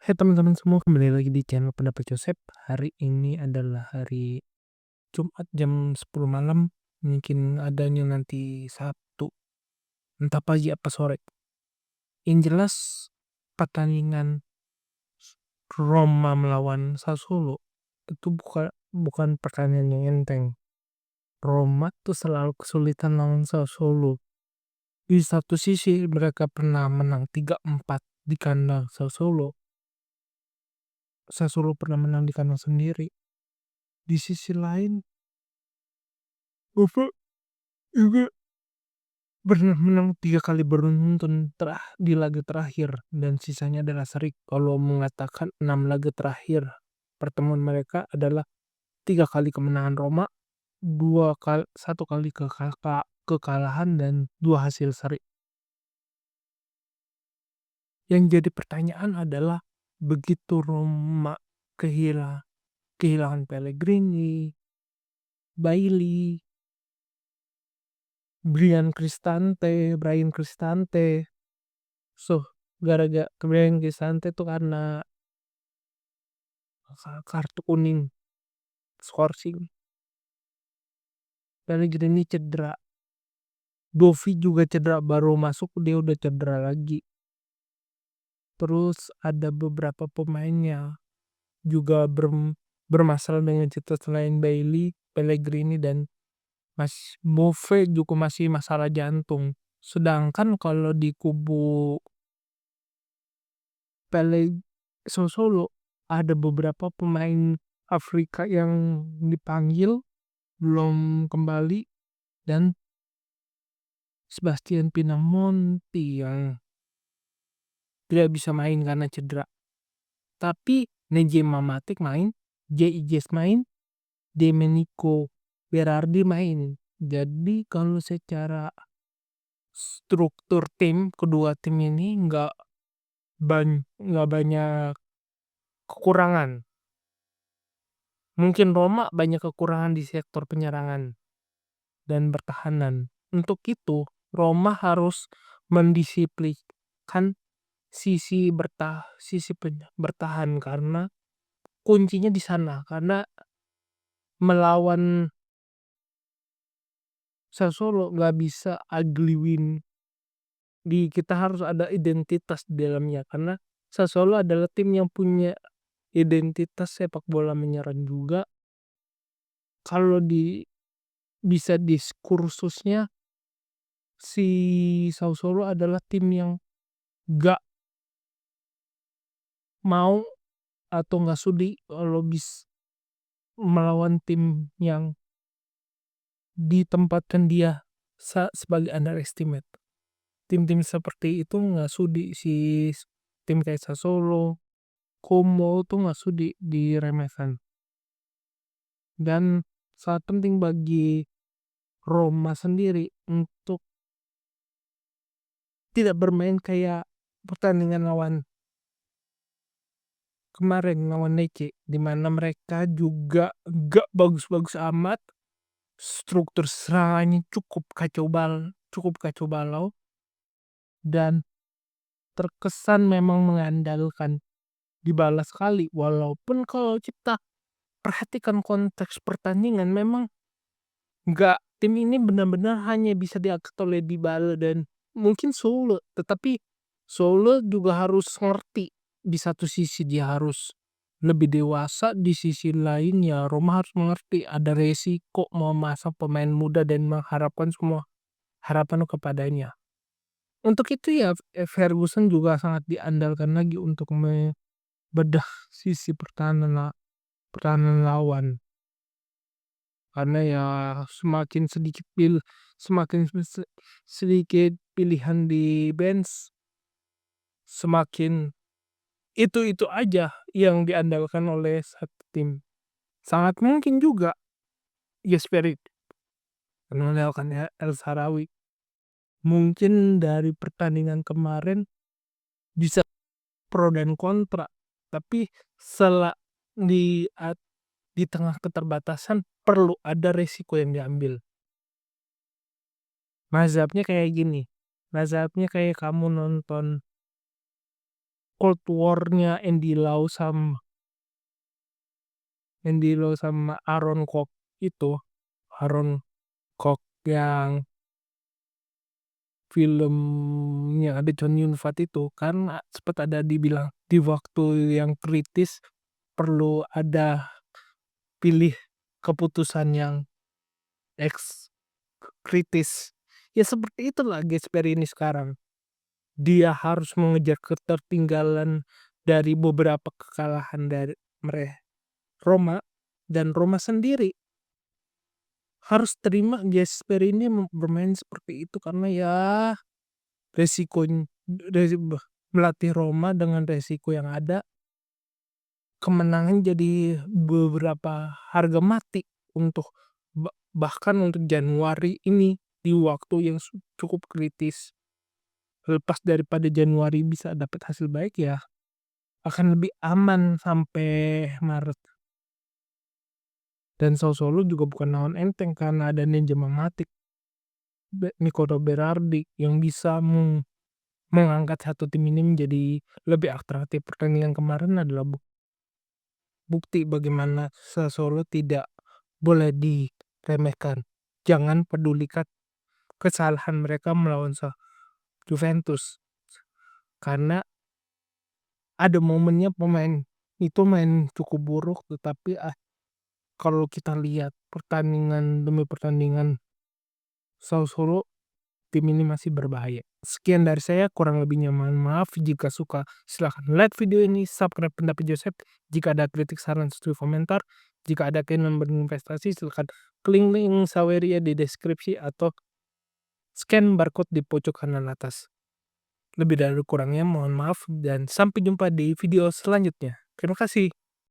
Hai teman-teman semua, kembali lagi di channel Pendapat Joseph. Hari ini adalah hari Jumat jam 10 malam. Mungkin adanya nanti Sabtu, entah pagi apa sore. Yang jelas pertandingan Roma melawan Sassuolo itu bukan pertandingan yang enteng. Roma tuh selalu kesulitan lawan Sassuolo. Di satu sisi mereka pernah menang 3-4 di kandang Sassuolo. Sassuolo pernah menang di kandang sendiri. Di sisi lain, Bapak juga pernah menang 3 kali beruntun di laga terakhir, dan sisanya adalah seri. Kalau mengatakan 6 laga terakhir pertemuan mereka adalah 3 kali kemenangan Roma, 1 kali kekalahan, dan 2 hasil seri. Yang jadi pertanyaan adalah, begitu Roma kehilangan Pellegrini, Bailey, Bryan Cristante, gara-gara Bryan Cristante tuh karena kartu kuning skorsing. Pellegrini cedera, Dovi juga cedera, baru masuk dia udah cedera lagi. Terus ada beberapa pemainnya juga bermasalah dengan cedera selain Bailey, Pellegrini, dan Bove juga masih masalah jantung. Sedangkan kalau di kubu Sassuolo ada beberapa pemain Afrika yang dipanggil belum kembali, dan Sebastian Pinamonti yang tidak bisa main karena cedera. Tapi Nejema Matic main, J.I.J main, Domenico Berardi main. Jadi kalau secara struktur tim, kedua tim ini nggak banyak kekurangan. Mungkin Roma banyak kekurangan di sektor penyerangan dan pertahanan. Untuk itu, Roma harus mendisiplinkan sisi bertahan, karena kuncinya di sana. Karena melawan Sassuolo nggak bisa ugly win. Kita harus ada identitas di dalamnya, karena Sassuolo adalah tim yang punya identitas sepak bola menyerang juga. Kalau bisa diskursusnya, si Sassuolo adalah tim yang gak mau atau gak sudi kalau melawan tim yang ditempatkan dia sebagai underestimate. Tim-tim seperti itu gak sudi, si tim kayak Sassuolo, Como tuh gak sudi diremehkan. Dan sangat penting bagi Roma sendiri untuk tidak bermain kayak pertandingan kemarin lawan Lecce, di mana mereka juga gak bagus-bagus amat. Struktur serangannya cukup kacau balau, dan terkesan memang mengandalkan Dybala sekali. Walaupun kalau kita perhatikan konteks pertandingan, memang tim ini benar-benar hanya bisa diangkat oleh Dybala dan mungkin Solo. Tetapi Solo juga harus ngerti, di satu sisi dia harus lebih dewasa, di sisi lain ya Roma harus mengerti ada resiko memasang pemain muda dan mengharapkan semua harapan kepadanya. Untuk itu ya Ferguson juga sangat diandalkan lagi untuk membedah sisi pertahanan lawan. Karena ya semakin sedikit pilihan di bench, semakin itu aja yang diandalkan oleh satu tim. Sangat mungkin juga Spirit mengandalkan El Shaarawy. Mungkin dari pertandingan kemarin bisa pro dan kontra, tapi di di tengah keterbatasan perlu ada resiko yang diambil. Mazhabnya kayak gini. Mazhabnya kayak kamu nonton Cold War-nya Andy Lau sama Aaron Kwok itu, Aaron Kwok yang filmnya ada Chow Yun-fat itu kan sempet ada dibilang di waktu yang kritis perlu ada pilih keputusan yang eks kritis. Ya seperti itulah Gasperi ini sekarang. Dia harus mengejar ketertinggalan dari beberapa kekalahan dari Roma, dan Roma sendiri harus terima Gasperi ini bermain seperti itu karena ya resikonya melatih Roma dengan resiko yang ada, kemenangan jadi beberapa harga mati untuk bahkan untuk Januari ini di waktu yang cukup kritis. Lepas daripada Januari bisa dapat hasil baik, ya akan lebih aman sampai Maret. Dan Sassuolo juga bukan lawan enteng karena ada Nemanja Matic, Nicolo Berardi yang bisa mengangkat satu tim ini menjadi lebih atraktif. Pertandingan kemarin adalah bukti bagaimana Sassuolo tidak boleh diremehkan. Jangan pedulikan kesalahan mereka melawan Juventus. Karena ada momennya pemain itu main cukup buruk, tetapi kalau kita lihat pertandingan demi pertandingan Sassuolo, tim ini masih berbahaya. Sekian dari saya, kurang lebihnya mohon maaf. Jika suka silahkan like video ini, subscribe Pendapat Joseph. Jika ada kritik, saran, setuju, komentar. Jika ada keinginan berinvestasi, silahkan klik link Saweria di deskripsi atau scan barcode di pojok kanan atas. Lebih dari kurangnya mohon maaf dan sampai jumpa di video selanjutnya. Terima kasih.